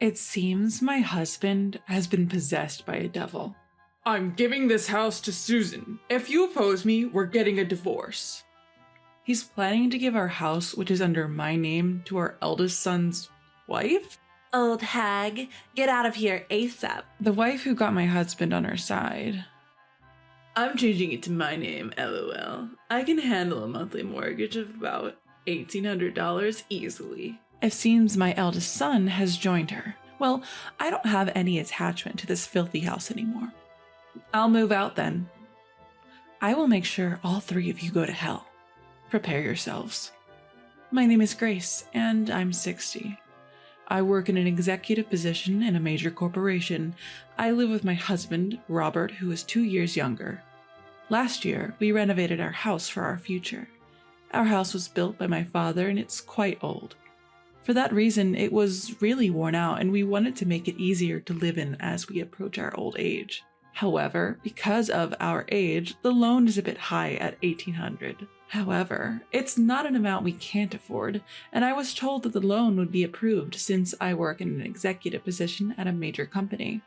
It seems my husband has been possessed by a devil. I'm giving this house to Susan. If you oppose me, we're getting a divorce. He's planning to give our house, which is under my name, to our eldest son's wife? Old hag, get out of here ASAP. The wife who got my husband on her side. I'm changing it to my name, LOL. I can handle a monthly mortgage of about $1,800 easily. It seems my eldest son has joined her. Well, I don't have any attachment to this filthy house anymore. I'll move out then. I will make sure all three of you go to hell. Prepare yourselves. My name is Grace, and I'm 60. I work in an executive position in a major corporation. I live with my husband, Robert, who is 2 years younger. Last year, we renovated our house for our future. Our house was built by my father, and it's quite old. For that reason, it was really worn out, and we wanted to make it easier to live in as we approach our old age. However, because of our age, the loan is a bit high at $1,800. However, it's not an amount we can't afford, and I was told that the loan would be approved since I work in an executive position at a major company.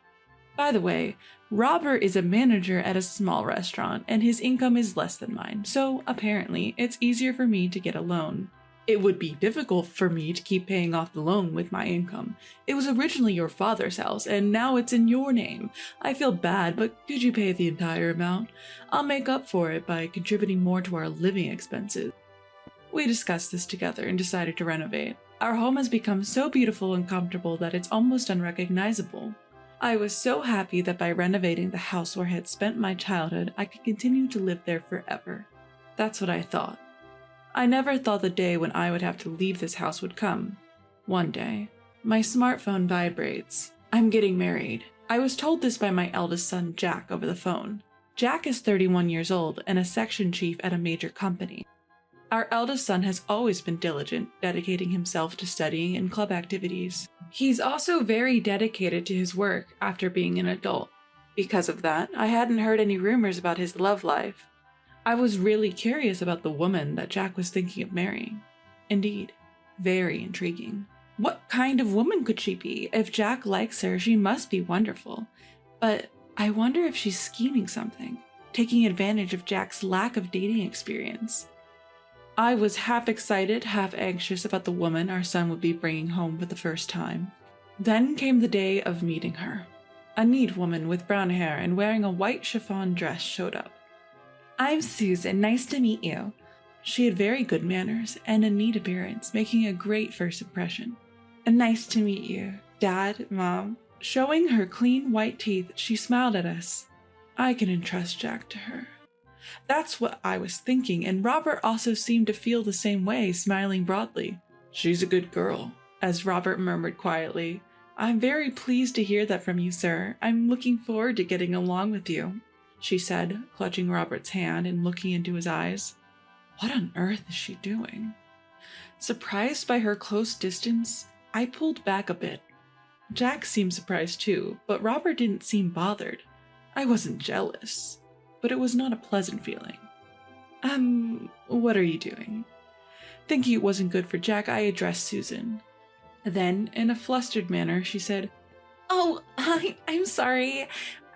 By the way, Robert is a manager at a small restaurant, and his income is less than mine, so apparently it's easier for me to get a loan. It would be difficult for me to keep paying off the loan with my income. It was originally your father's house, and now it's in your name. I feel bad, but could you pay the entire amount? I'll make up for it by contributing more to our living expenses. We discussed this together and decided to renovate. Our home has become so beautiful and comfortable that it's almost unrecognizable. I was so happy that by renovating the house where I had spent my childhood, I could continue to live there forever. That's what I thought. I never thought the day when I would have to leave this house would come. One day, my smartphone vibrates. I'm getting married. I was told this by my eldest son, Jack, over the phone. Jack is 31 years old and a section chief at a major company. Our eldest son has always been diligent, dedicating himself to studying and club activities. He's also very dedicated to his work after being an adult. Because of that, I hadn't heard any rumors about his love life. I was really curious about the woman that Jack was thinking of marrying. Indeed, very intriguing. What kind of woman could she be? If Jack likes her, she must be wonderful. But I wonder if she's scheming something, taking advantage of Jack's lack of dating experience. I was half excited, half anxious about the woman our son would be bringing home for the first time. Then came the day of meeting her. A neat woman with brown hair and wearing a white chiffon dress showed up. I'm Susan, nice to meet you. She had very good manners and a neat appearance, making a great first impression. Nice to meet you, Dad, Mom. Showing her clean white teeth, she smiled at us. I can entrust Jack to her. That's what I was thinking, and Robert also seemed to feel the same way, smiling broadly. She's a good girl, as Robert murmured quietly. I'm very pleased to hear that from you, sir. I'm looking forward to getting along with you, she said, clutching Robert's hand and looking into his eyes. What on earth is she doing? Surprised by her close distance, I pulled back a bit. Jack seemed surprised too, but Robert didn't seem bothered. I wasn't jealous, but it was not a pleasant feeling. What are you doing? Thinking it wasn't good for Jack, I addressed Susan. Then, in a flustered manner, she said, Oh, I'm sorry.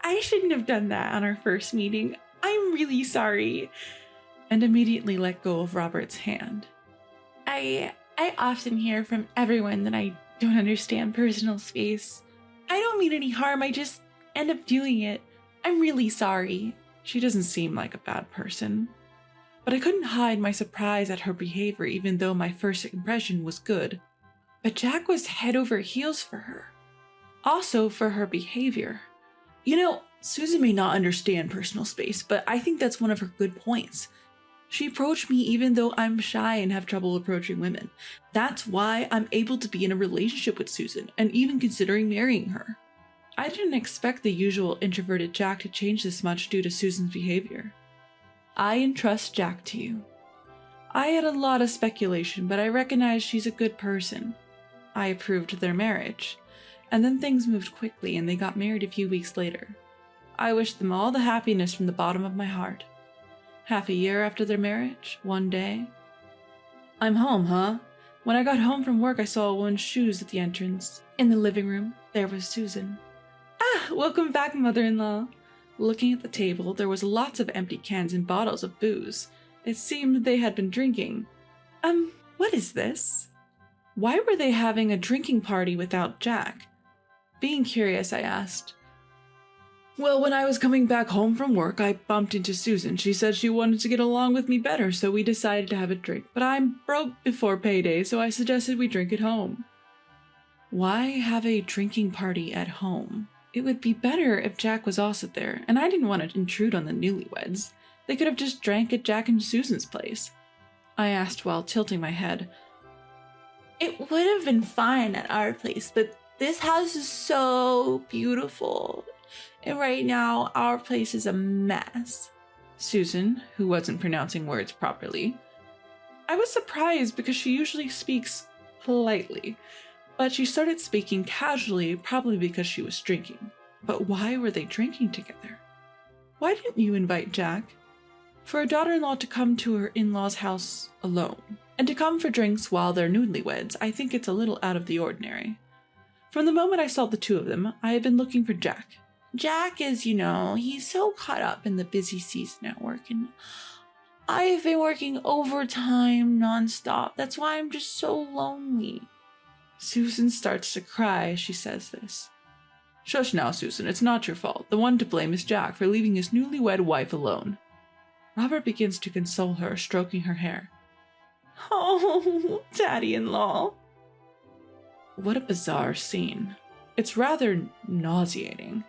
I shouldn't have done that on our first meeting. I'm really sorry. And immediately let go of Robert's hand. I often hear from everyone that I don't understand personal space. I don't mean any harm, I just end up doing it. I'm really sorry. She doesn't seem like a bad person. But I couldn't hide my surprise at her behavior even though my first impression was good. But Jack was head over heels for her. Also for her behavior. You know, Susan may not understand personal space, but I think that's one of her good points. She approached me even though I'm shy and have trouble approaching women. That's why I'm able to be in a relationship with Susan and even considering marrying her. I didn't expect the usual introverted Jack to change this much due to Susan's behavior. I entrust Jack to you. I had a lot of speculation, but I recognize she's a good person. I approved their marriage, and then things moved quickly and they got married a few weeks later. I wished them all the happiness from the bottom of my heart. Half a year after their marriage, one day, I'm home, huh? When I got home from work, I saw a woman's shoes at the entrance. In the living room, there was Susan. Ah, welcome back, mother-in-law. Looking at the table, there was lots of empty cans and bottles of booze. It seemed they had been drinking. What is this? Why were they having a drinking party without Jack? Being curious, I asked. Well, when I was coming back home from work, I bumped into Susan. She said she wanted to get along with me better, so we decided to have a drink. But I'm broke before payday, so I suggested we drink at home. Why have a drinking party at home? It would be better if Jack was also there, and I didn't want to intrude on the newlyweds. They could have just drank at Jack and Susan's place. I asked while tilting my head. It would have been fine at our place, but this house is so beautiful. And right now, our place is a mess. Susan, who wasn't pronouncing words properly. I was surprised because she usually speaks politely, but she started speaking casually, probably because she was drinking. But why were they drinking together? Why didn't you invite Jack? For a daughter-in-law to come to her in-law's house alone, and to come for drinks while they're newlyweds, I think it's a little out of the ordinary. From the moment I saw the two of them, I had been looking for Jack. Jack is, he's so caught up in the busy season at work, and I've been working overtime nonstop. That's why I'm just so lonely. Susan starts to cry as she says this. Shush now, Susan, it's not your fault. The one to blame is Jack for leaving his newlywed wife alone. Robert begins to console her, stroking her hair. Oh, daddy-in-law. What a bizarre scene. It's rather nauseating.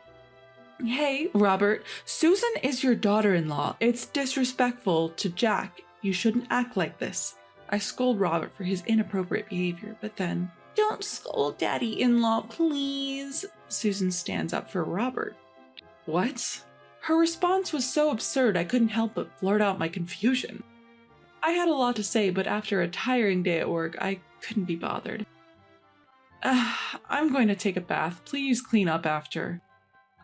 Hey, Robert, Susan is your daughter-in-law. It's disrespectful to Jack. You shouldn't act like this. I scold Robert for his inappropriate behavior, but then... Don't scold daddy-in-law, please. Susan stands up for Robert. What? Her response was so absurd I couldn't help but blurt out my confusion. I had a lot to say, but after a tiring day at work, I couldn't be bothered. I'm going to take a bath. Please clean up after.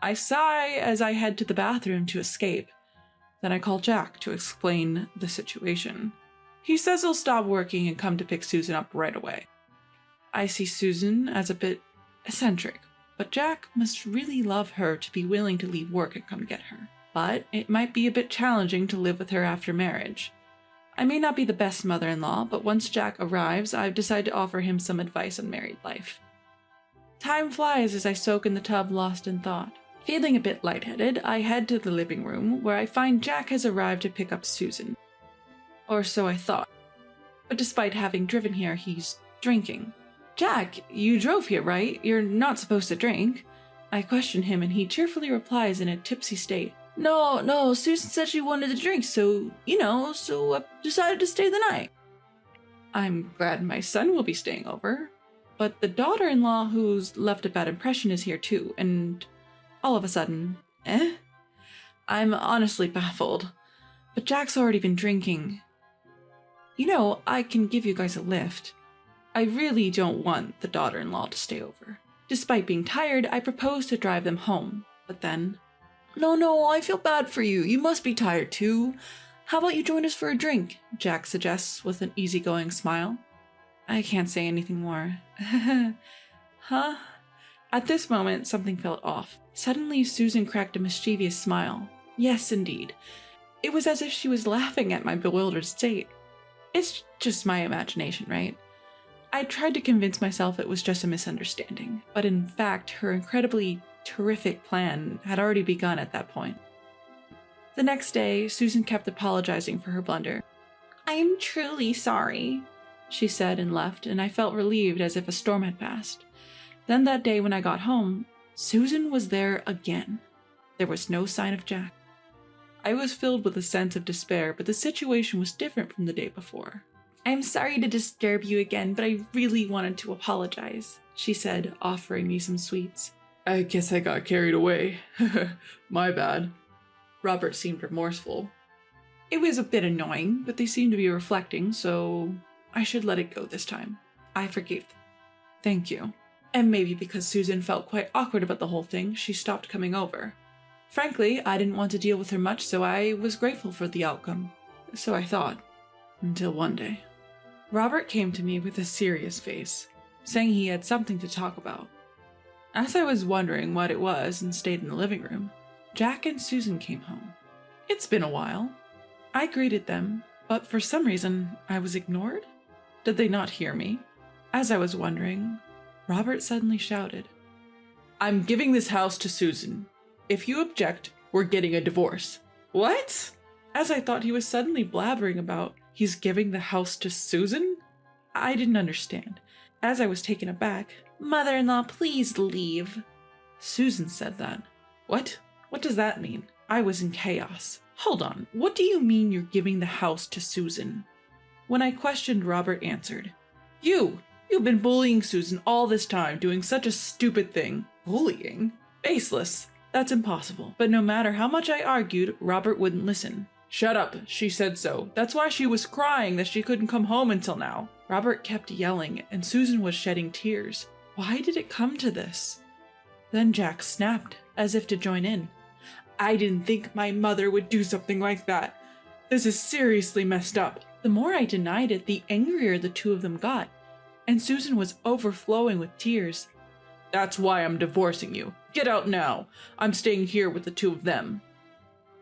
I sigh as I head to the bathroom to escape. Then I call Jack to explain the situation. He says he'll stop working and come to pick Susan up right away. I see Susan as a bit eccentric, but Jack must really love her to be willing to leave work and come get her. But it might be a bit challenging to live with her after marriage. I may not be the best mother-in-law, but once Jack arrives, I've decided to offer him some advice on married life. Time flies as I soak in the tub, lost in thought. Feeling a bit lightheaded, I head to the living room, where I find Jack has arrived to pick up Susan. Or so I thought. But despite having driven here, he's drinking. Jack, you drove here, right? You're not supposed to drink. I question him, and he cheerfully replies in a tipsy state. No, Susan said she wanted to drink, so I decided to stay the night. I'm glad my son will be staying over, but the daughter-in-law who's left a bad impression is here too, and all of a sudden, I'm honestly baffled. But Jack's already been drinking. I can give you guys a lift. I really don't want the daughter-in-law to stay over. Despite being tired, I propose to drive them home, but then... No, I feel bad for you. You must be tired too. How about you join us for a drink? Jack suggests with an easygoing smile. I can't say anything more. Huh? At this moment, something felt off. Suddenly, Susan cracked a mischievous smile. Yes, indeed. It was as if she was laughing at my bewildered state. It's just my imagination, right? I tried to convince myself it was just a misunderstanding, but in fact, her incredibly terrific plan had already begun at that point. The next day, Susan kept apologizing for her blunder. I'm truly sorry, she said and left, and I felt relieved as if a storm had passed. Then that day when I got home, Susan was there again. There was no sign of Jack. I was filled with a sense of despair, but the situation was different from the day before. I'm sorry to disturb you again, but I really wanted to apologize, she said, offering me some sweets. I guess I got carried away. My bad. Robert seemed remorseful. It was a bit annoying, but they seemed to be reflecting, so I should let it go this time. I forgave them. Thank you. And maybe because Susan felt quite awkward about the whole thing, she stopped coming over. Frankly, I didn't want to deal with her much, so I was grateful for the outcome. So I thought. Until one day. Robert came to me with a serious face, saying he had something to talk about. As I was wondering what it was and stayed in the living room, Jack and Susan came home. It's been a while. I greeted them, but for some reason I was ignored. Did they not hear me? As I was wondering, Robert suddenly shouted, "I'm giving this house to Susan. If you object, we're getting a divorce." What? As I thought he was suddenly blabbering about he's giving the house to Susan? I didn't understand. As I was taken aback, "Mother-in-law, please leave." Susan said that. What? What does that mean? I was in chaos. Hold on, what do you mean you're giving the house to Susan? When I questioned, Robert answered, You've been bullying Susan all this time, doing such a stupid thing." Bullying? Baseless. That's impossible. But no matter how much I argued, Robert wouldn't listen. "Shut up, she said so. That's why she was crying that she couldn't come home until now." Robert kept yelling, and Susan was shedding tears. Why did it come to this? Then Jack snapped, as if to join in. "I didn't think my mother would do something like that. This is seriously messed up." The more I denied it, the angrier the two of them got, and Susan was overflowing with tears. "That's why I'm divorcing you. Get out now. I'm staying here with the two of them."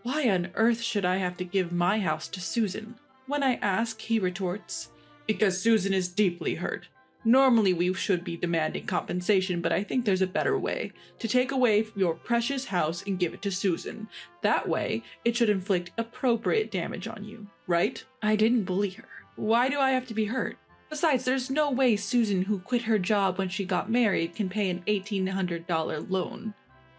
Why on earth should I have to give my house to Susan? When I ask, he retorts, "Because Susan is deeply hurt. Normally we should be demanding compensation, but I think there's a better way. To take away your precious house and give it to Susan. That way, it should inflict appropriate damage on you, right?" I didn't bully her. Why do I have to be hurt? Besides, there's no way Susan, who quit her job when she got married, can pay an $1,800 loan.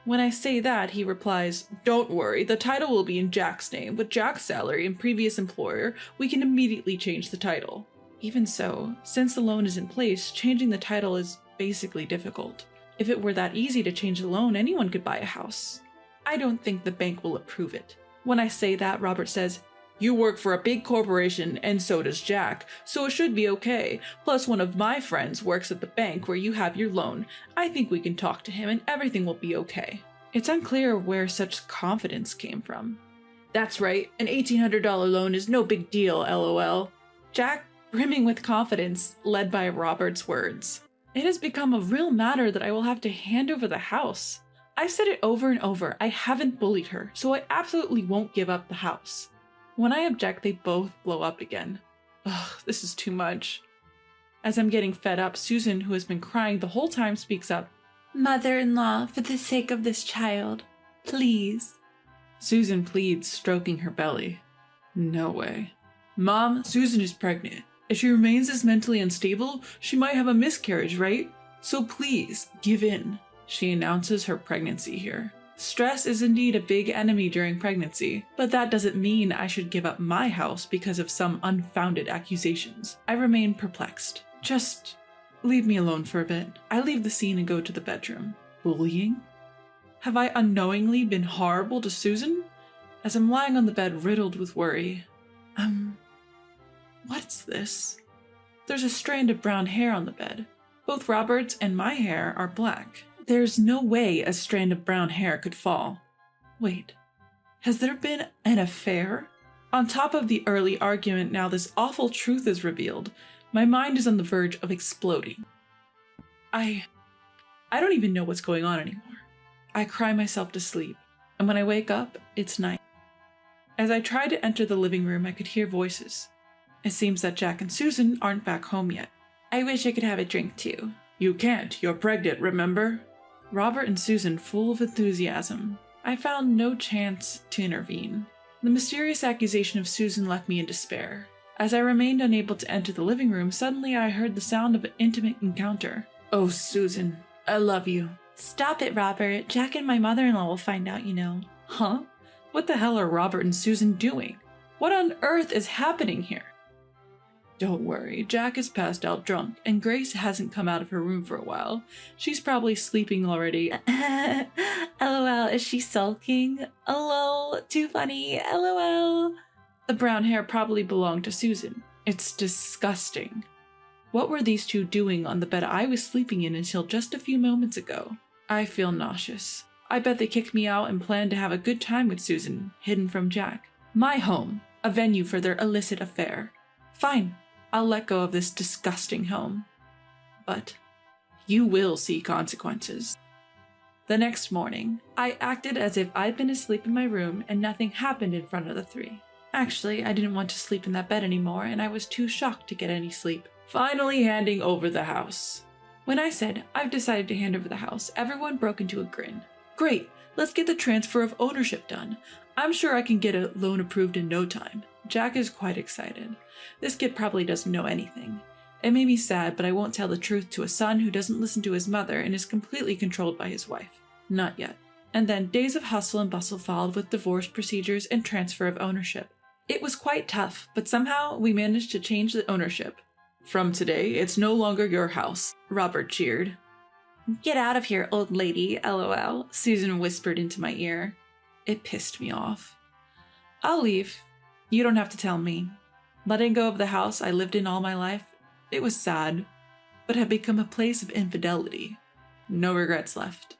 When I say that, he replies, "Don't worry, the title will be in Jack's name. With Jack's salary and previous employer, we can immediately change the title." Even so, since the loan is in place, changing the title is basically difficult. If it were that easy to change the loan, anyone could buy a house. I don't think the bank will approve it. When I say that, Robert says, "You work for a big corporation, and so does Jack, so it should be okay. Plus, one of my friends works at the bank where you have your loan. I think we can talk to him and everything will be okay." It's unclear where such confidence came from. "That's right, an $1,800 loan is no big deal, lol." Jack, brimming with confidence, led by Robert's words. It has become a real matter that I will have to hand over the house. I've said it over and over, I haven't bullied her, so I absolutely won't give up the house. When I object, they both blow up again. Ugh, this is too much. As I'm getting fed up, Susan, who has been crying the whole time, speaks up. "Mother-in-law, for the sake of this child, please." Susan pleads, stroking her belly. "No way. Mom, Susan is pregnant. If she remains this mentally unstable, she might have a miscarriage, right? So please, give in." She announces her pregnancy here. Stress is indeed a big enemy during pregnancy, but that doesn't mean I should give up my house because of some unfounded accusations. I remain perplexed. Just leave me alone for a bit. I leave the scene and go to the bedroom. Bullying? Have I unknowingly been horrible to Susan? As I'm lying on the bed riddled with worry, what's this? There's a strand of brown hair on the bed. Both Robert's and my hair are black. There's no way a strand of brown hair could fall. Wait, has there been an affair? On top of the early argument, now this awful truth is revealed. My mind is on the verge of exploding. I don't even know what's going on anymore. I cry myself to sleep, and when I wake up, it's night. As I try to enter the living room, I could hear voices. It seems that Jack and Susan aren't back home yet. "I wish I could have a drink too." "You can't, you're pregnant, remember?" Robert and Susan, full of enthusiasm. I found no chance to intervene. The mysterious accusation of Susan left me in despair. As I remained unable to enter the living room, suddenly I heard the sound of an intimate encounter. "Oh, Susan, I love you." "Stop it, Robert. Jack and my mother-in-law will find out, you know." Huh? What the hell are Robert and Susan doing? What on earth is happening here? Don't worry, Jack is passed out drunk, and Grace hasn't come out of her room for a while. She's probably sleeping already. LOL, is she sulking? LOL, too funny, LOL. The brown hair probably belonged to Susan. It's disgusting. What were these two doing on the bed I was sleeping in until just a few moments ago? I feel nauseous. I bet they kicked me out and planned to have a good time with Susan, hidden from Jack. My home, a venue for their illicit affair. Fine, I'll let go of this disgusting home. But you will see consequences. The next morning, I acted as if I'd been asleep in my room and nothing happened in front of the three. Actually, I didn't want to sleep in that bed anymore, and I was too shocked to get any sleep. Finally handing over the house. When I said, I've decided to hand over the house, everyone broke into a grin. Great, let's get the transfer of ownership done. I'm sure I can get a loan approved in no time. Jack is quite excited. This kid probably doesn't know anything. It made me sad, but I won't tell the truth to a son who doesn't listen to his mother and is completely controlled by his wife. Not yet. And then days of hustle and bustle followed with divorce procedures and transfer of ownership. It was quite tough, but somehow we managed to change the ownership. From today, it's no longer your house, Robert cheered. Get out of here, old lady, lol, Susan whispered into my ear. It pissed me off. I'll leave. You don't have to tell me. Letting go of the house I lived in all my life, it was sad, but had become a place of infidelity. No regrets left.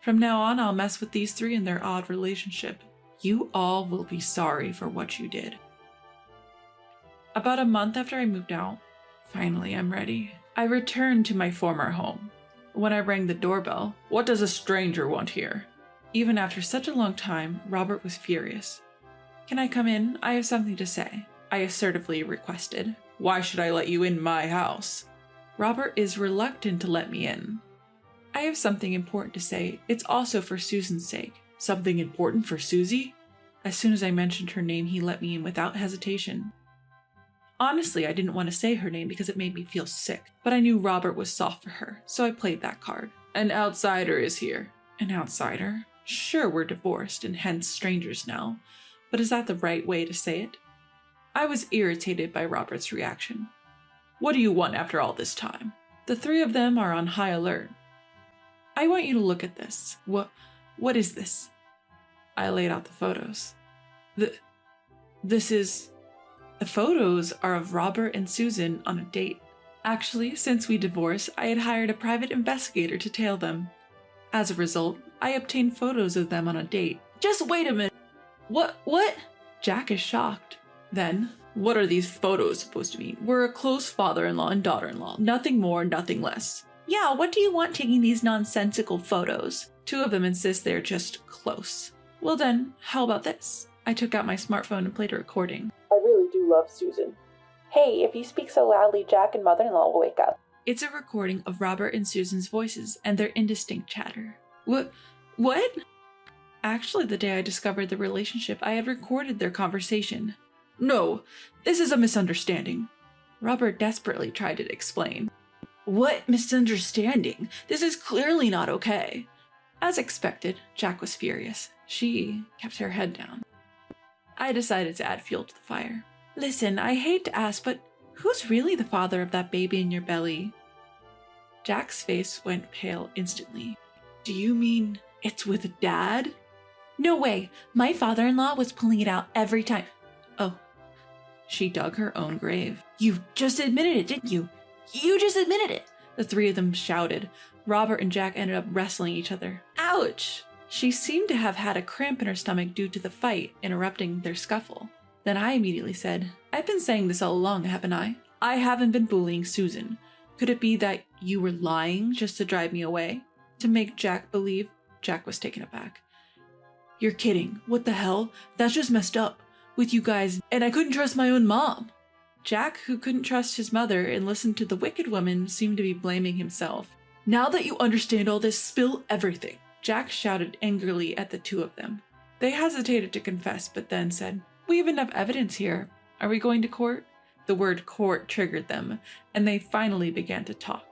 From now on, I'll mess with these three and their odd relationship. You all will be sorry for what you did. About a month after I moved out, finally I'm ready. I returned to my former home. When I rang the doorbell, what does a stranger want here? Even after such a long time, Robert was furious. Can I come in? I have something to say, I assertively requested. Why should I let you in my house? Robert is reluctant to let me in. I have something important to say. It's also for Susan's sake. Something important for Susie? As soon as I mentioned her name, he let me in without hesitation. Honestly, I didn't want to say her name because it made me feel sick, but I knew Robert was soft for her, so I played that card. An outsider is here. An outsider? Sure, we're divorced and hence strangers now, but is that the right way to say it? I was irritated by Robert's reaction. What do you want after all this time? The three of them are on high alert. I want you to look at this. What is this? I laid out the photos. The photos are of Robert and Susan on a date. Actually, since we divorced, I had hired a private investigator to tail them. As a result, I obtained photos of them on a date. Just wait a minute. What? Jack is shocked. Then, what are these photos supposed to mean? We're a close father-in-law and daughter-in-law. Nothing more, nothing less. Yeah, what do you want taking these nonsensical photos? Two of them insist they're just close. Well then, how about this? I took out my smartphone and played a recording. I really do love Susan. Hey, if you speak so loudly, Jack and mother-in-law will wake up. It's a recording of Robert and Susan's voices and their indistinct chatter. What? Actually, the day I discovered the relationship, I had recorded their conversation. No, this is a misunderstanding. Robert desperately tried to explain. What misunderstanding? This is clearly not okay. As expected, Jack was furious. She kept her head down. I decided to add fuel to the fire. Listen, I hate to ask, but who's really the father of that baby in your belly? Jack's face went pale instantly. Do you mean it's with Dad? No way. My father-in-law was pulling it out every time. Oh, she dug her own grave. You just admitted it, didn't you? You just admitted it. The three of them shouted. Robert and Jack ended up wrestling each other. Ouch! She seemed to have had a cramp in her stomach due to the fight, interrupting their scuffle. Then I immediately said, I've been saying this all along, haven't I? I haven't been bullying Susan. Could it be that you were lying just to drive me away? To make Jack believe? Jack was taken aback. You're kidding. What the hell? That's just messed up. With you guys, and I couldn't trust my own mom. Jack, who couldn't trust his mother and listened to the wicked woman, seemed to be blaming himself. Now that you understand all this, spill everything. Jack shouted angrily at the two of them. They hesitated to confess, but then said, We have enough evidence here. Are we going to court? The word court triggered them, and they finally began to talk.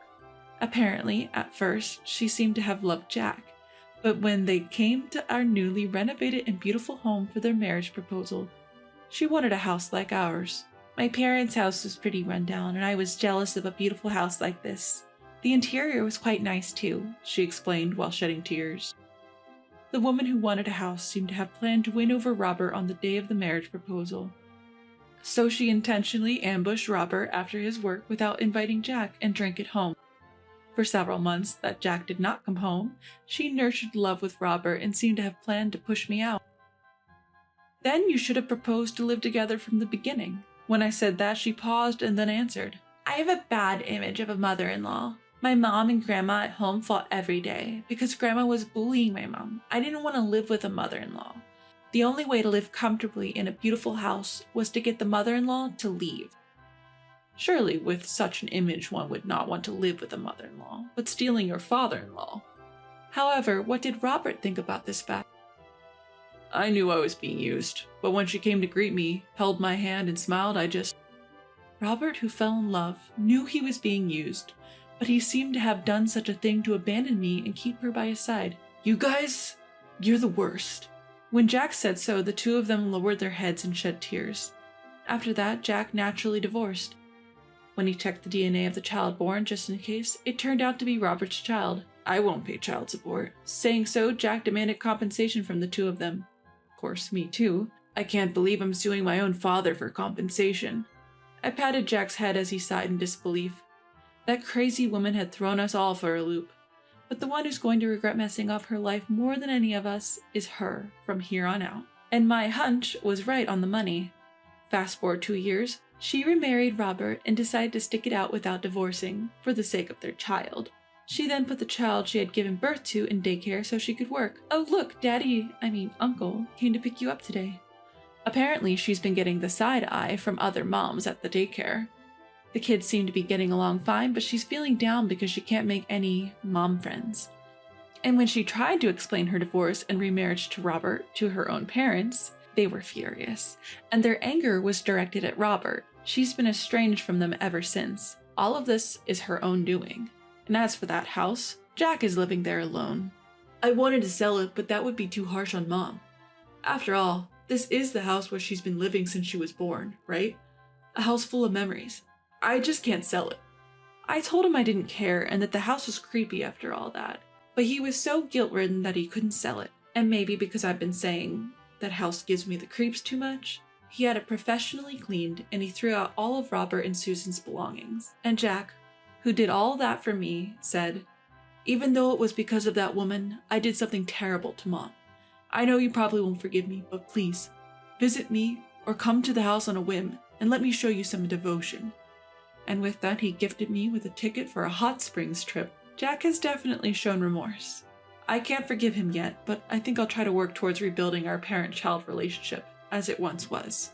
Apparently, at first, she seemed to have loved Jack, but when they came to our newly renovated and beautiful home for their marriage proposal, she wanted a house like ours. My parents' house was pretty rundown, and I was jealous of a beautiful house like this. The interior was quite nice too, she explained while shedding tears. The woman who wanted a house seemed to have planned to win over Robert on the day of the marriage proposal. So she intentionally ambushed Robert after his work without inviting Jack and drank at home. For several months that Jack did not come home, she nurtured love with Robert and seemed to have planned to push me out. Then you should have proposed to live together from the beginning. When I said that, she paused and then answered, I have a bad image of a mother-in-law. My mom and grandma at home fought every day because grandma was bullying my mom. I didn't want to live with a mother-in-law. The only way to live comfortably in a beautiful house was to get the mother-in-law to leave. Surely with such an image one would not want to live with a mother-in-law, but stealing your father-in-law. However, what did Robert think about this fact? I knew I was being used, but when she came to greet me, held my hand and smiled, Robert, who fell in love, knew he was being used, but he seemed to have done such a thing to abandon me and keep her by his side. You guys, you're the worst. When Jack said so, the two of them lowered their heads and shed tears. After that, Jack naturally divorced. When he checked the DNA of the child born just in case, it turned out to be Robert's child. I won't pay child support. Saying so, Jack demanded compensation from the two of them. Of course, me too. I can't believe I'm suing my own father for compensation. I patted Jack's head as he sighed in disbelief. That crazy woman had thrown us all for a loop. But the one who's going to regret messing up her life more than any of us is her from here on out. And my hunch was right on the money. Fast forward 2 years, she remarried Robert and decided to stick it out without divorcing, for the sake of their child. She then put the child she had given birth to in daycare so she could work. Oh look, Uncle, came to pick you up today. Apparently she's been getting the side eye from other moms at the daycare. The kids seem to be getting along fine, but she's feeling down because she can't make any mom friends. And when she tried to explain her divorce and remarriage to Robert to her own parents, they were furious, and their anger was directed at Robert. She's been estranged from them ever since. All of this is her own doing. And as for that house, Jack is living there alone. I wanted to sell it, but that would be too harsh on Mom. After all, this is the house where she's been living since she was born, right? A house full of memories. I just can't sell it. I told him I didn't care and that the house was creepy after all that. But he was so guilt-ridden that he couldn't sell it. And maybe because I've been saying that house gives me the creeps too much, he had it professionally cleaned and he threw out all of Robert and Susan's belongings. And Jack, who did all that for me, said, even though it was because of that woman, I did something terrible to Mom. I know you probably won't forgive me, but please, visit me or come to the house on a whim and let me show you some devotion. And with that, he gifted me with a ticket for a hot springs trip. Jack has definitely shown remorse. I can't forgive him yet, but I think I'll try to work towards rebuilding our parent-child relationship as it once was.